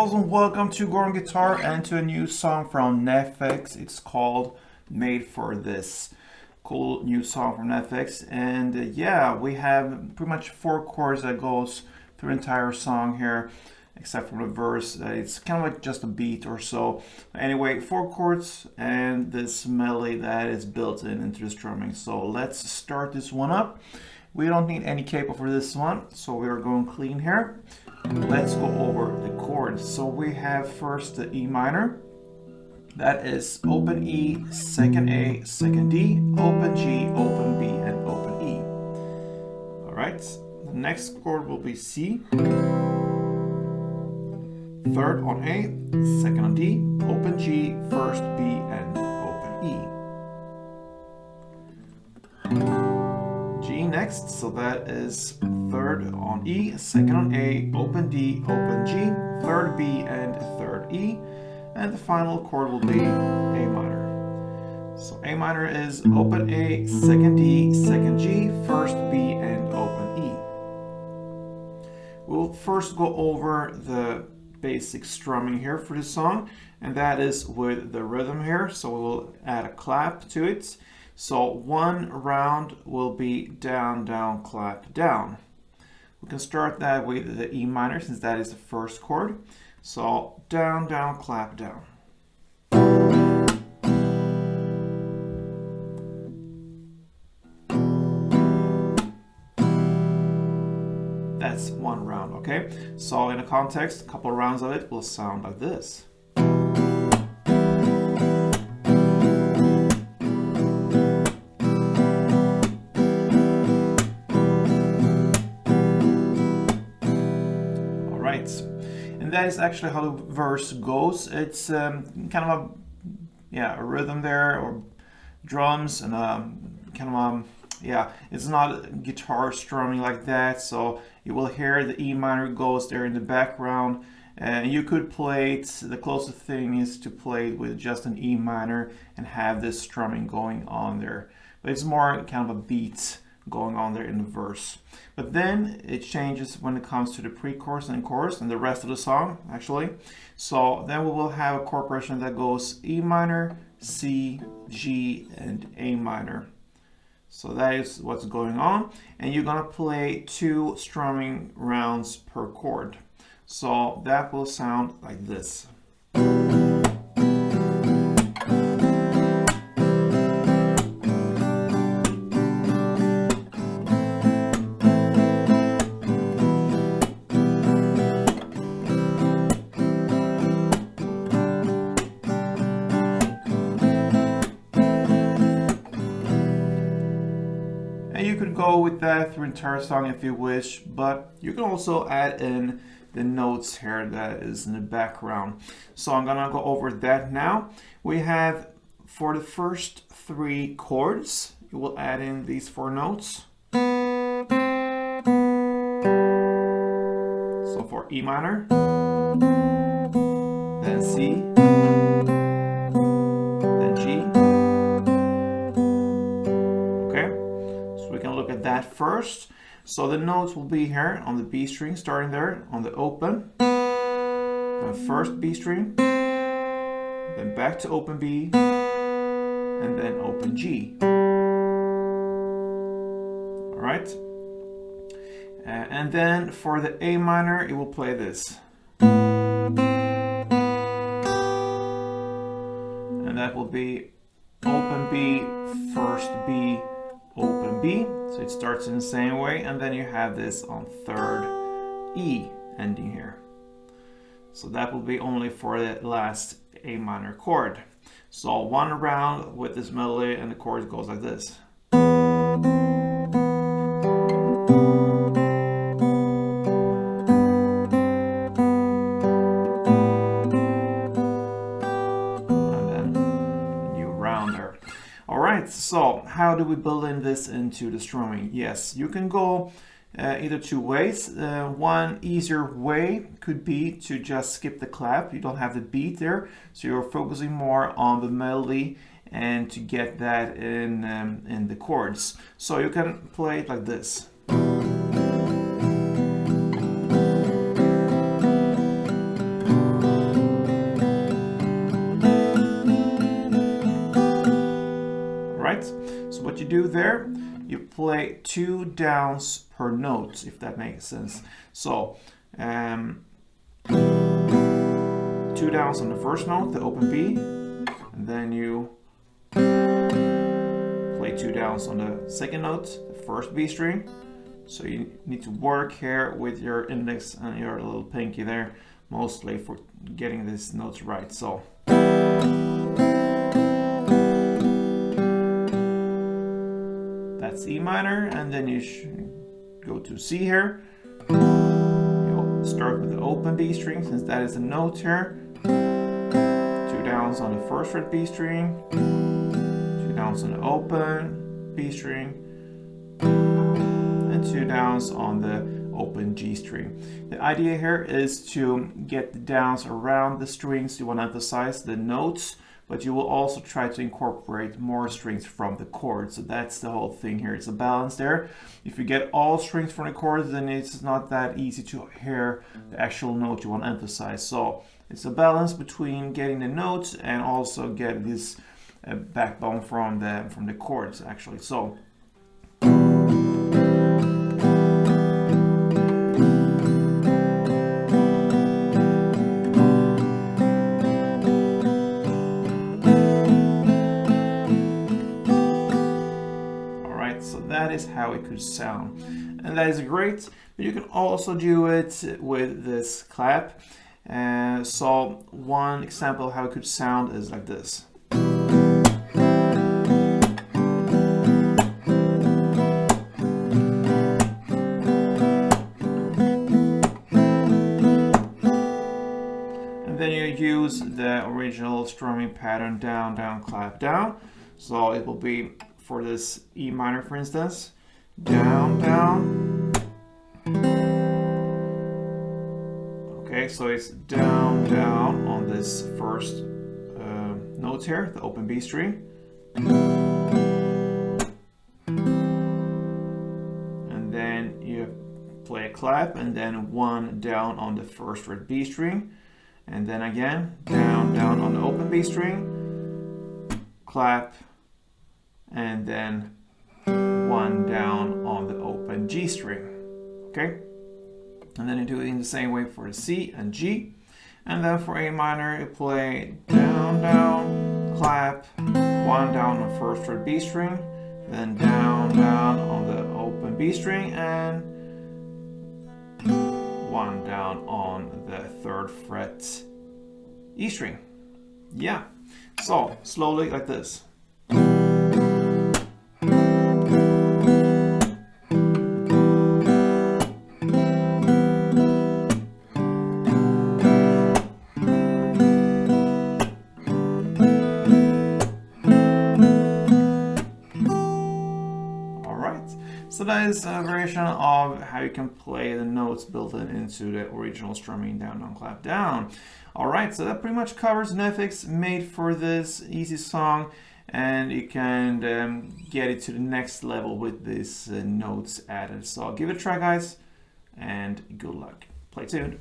girls, and welcome to Gordon Guitar and to a new song from NEFFEX. It's called Made for This. Cool new song from NEFFEX. And yeah, we have pretty much 4 chords that goes through the entire song here, except for the verse. It's kind of like just a beat or so. Anyway, 4 chords and this melody that is built into the strumming. So let's start this one up. We don't need any capo for this one, so we are going clean here. Let's go over the chords. So we have first the E minor. That is open E, second A, second D, open G, open B, and open E. All right. The next chord will be C. Third on A, second on D, open G, first B, and open E. G next, so that is third on E, second on A, open D, open G, third B, and third E. And the final chord will be A minor. So A minor is open A, second D, second G, first B, and open E. We'll first go over the basic strumming here for this song, and that is with the rhythm here. So we'll add a clap to it. So one round will be down, down, clap, down. We can start that with the E minor since that is the first chord. So down, down, clap, down. That's one round, okay? So in a context, a couple of rounds of it will sound like this. And that is actually how the verse goes. It's kind of a rhythm there, or drums, and it's not guitar strumming like that. So you will hear the E minor goes there in the background. And you could play it, the closest thing is to play it with just an E minor and have this strumming going on there. But it's more kind of a beat going on there in the verse. But then it changes when it comes to the pre-chorus and chorus and the rest of the song, actually. So then we will have a chord progression that goes E minor, C, G, and A minor. So that is what's going on. And you're gonna play 2 strumming rounds per chord. So that will sound like this. And you could go with that through the entire song if you wish, but you can also add in the notes here that is in the background. So I'm gonna go over that now. We have, for the first 3 chords, you will add in these 4 notes. So for E minor, then C, then G. We can look at that first. So the notes will be here on the B string, starting there on the open, then first B string, then back to open B, and then open G. All right. And then for the A minor, it will play this. And that will be open B, first B, open B, so it starts in the same way, and then you have this on third E ending here. So that will be only for the last A minor chord. So one round with this melody and the chord goes like this. Alright, so how do we build in this into the strumming? Yes, you can go either 2 ways. One easier way could be to just skip the clap. You don't have the beat there, so you're focusing more on the melody and to get that in the chords. So you can play it like this. right? So what you do there, you play 2 downs per note, if that makes sense. So 2 downs on the first note, the open B, and then you play 2 downs on the second note, the first B string. So you need to work here with your index and your little pinky there, mostly for getting these notes right. So that's E minor, and then you go to C here. You'll start with the open B string, since that is a note here. 2 downs on the first fret B string, 2 downs on the open B string, and 2 downs on the open G string. The idea here is to get the downs around the strings. You want to emphasize the notes, but you will also try to incorporate more strings from the chords. So that's the whole thing here. It's a balance there. If you get all strings from the chords, then it's not that easy to hear the actual note you want to emphasize. So it's a balance between getting the notes and also get this backbone from the chords, actually. So that is how it could sound, and that is great. But you can also do it with this clap. So one example of how it could sound is like this. And then you use the original strumming pattern, down, down, clap, down. So it will be, for this E minor, for instance, down, down. Okay, so it's down, down on this first note here, the open B string. And then you play a clap, and then 1 down on the first fret B string. And then again, down, down on the open B string, clap, and then 1 down on the open G string. Okay, and then you do it in the same way for the C and G. And then for A minor, you play down, down, clap, 1 down on the first fret B string, then down, down on the open B string, and 1 down on the 3rd fret E string. Yeah, so slowly like this. So that is a variation of how you can play the notes built into the original strumming, down, down, clap, down. Alright, so that pretty much covers NEFFEX made for this easy song, and you can get it to the next level with these notes added. So give it a try, guys, and good luck. Play tuned.